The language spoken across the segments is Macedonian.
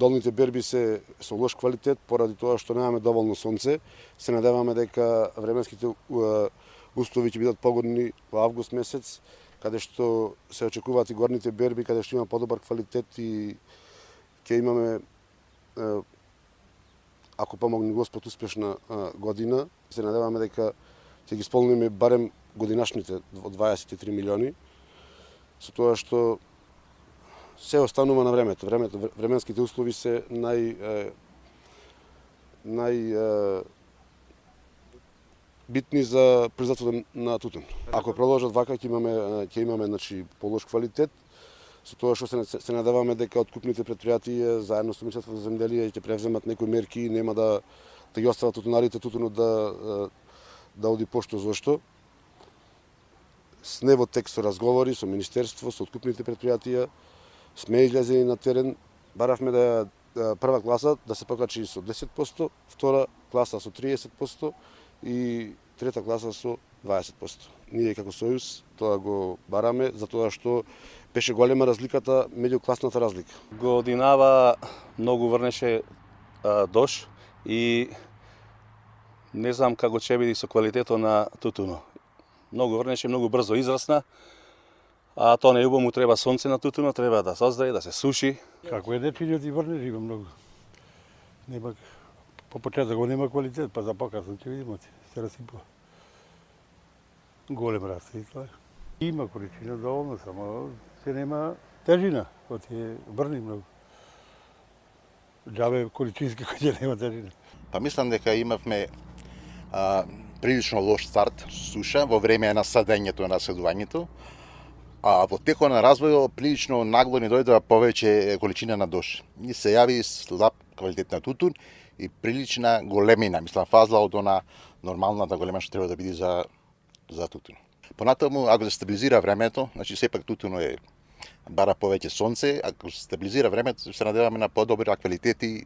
Долните берби се со лош квалитет поради тоа што немаме доволно сонце. Се надеваме дека временските услови ќе бидат погодни во август месец, каде што се очекуваат и горните берби, каде што има подобар квалитет и ќе имаме, ако помогне Господ, успешна година. Се надеваме дека ќе ги исполниме барем годинашните од 23 милиони, со тоа што се останува на времето. Временските услови се битни за производството на тутун. Ако продолжат вака, ќе имаме значи полош квалитет, со тоа што се надеваме дека откупните претпријатија заедно со Министерството за земјделие ќе превземат некои мерки и нема да ги остават тутунарите тутунот да оди пошто. Зошто? Сме во текст со разговори со Министерство, со откупните претпријатија, сме излезени на терен, баравме да прва класа да се покачи со 10%, втора класа со 30% и трета класа со 20%. Ние како Сојуз тоа го бараме, затоа што беше голема разликата меѓу класната разлика. Годинава многу врнеше дош и не знам како ќе биде со квалитетот на тутунот. Многу врнеше, многу брзо израсна, а тоа не му треба сонце на тутунот, треба да создаде, да се суши. Како е дечињот и врнеш има многу. Нема, по почетокот нема квалитет, па за покасно ќе видиме, се расипува. Голем расте и тоа. Има количина доволно, само се нема тежина, кога ќе врни многу. Џабе количински кој ќе нема тежина. Па мислам дека имавме прилично лош старт, суша, во време на садењето и наседувањето, а во текот на развојот прилично нагло ни дојде повеќе количина на дош. Ни се јави слаб квалитет на тутун и прилична големина, мислам фазла од она нормалната големина што треба да биде за тутун. Понатаму, ако се стабилизира времето, значи сепак тутунот бара повеќе сонце, ако се стабилизира времето, се надеваме на подобра квалитет и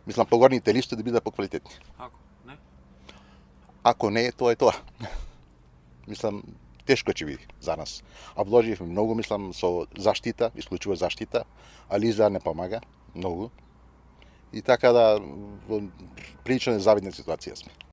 мислам погорните листови да бидат поквалитетни. Ако не, тоа е тоа. Мислам, тешко ќе биде за нас. А вложивме многу, мислам, со заштита, исклучува заштита, а Лиза не помага многу. И така да, во прилично незавидна ситуација сме.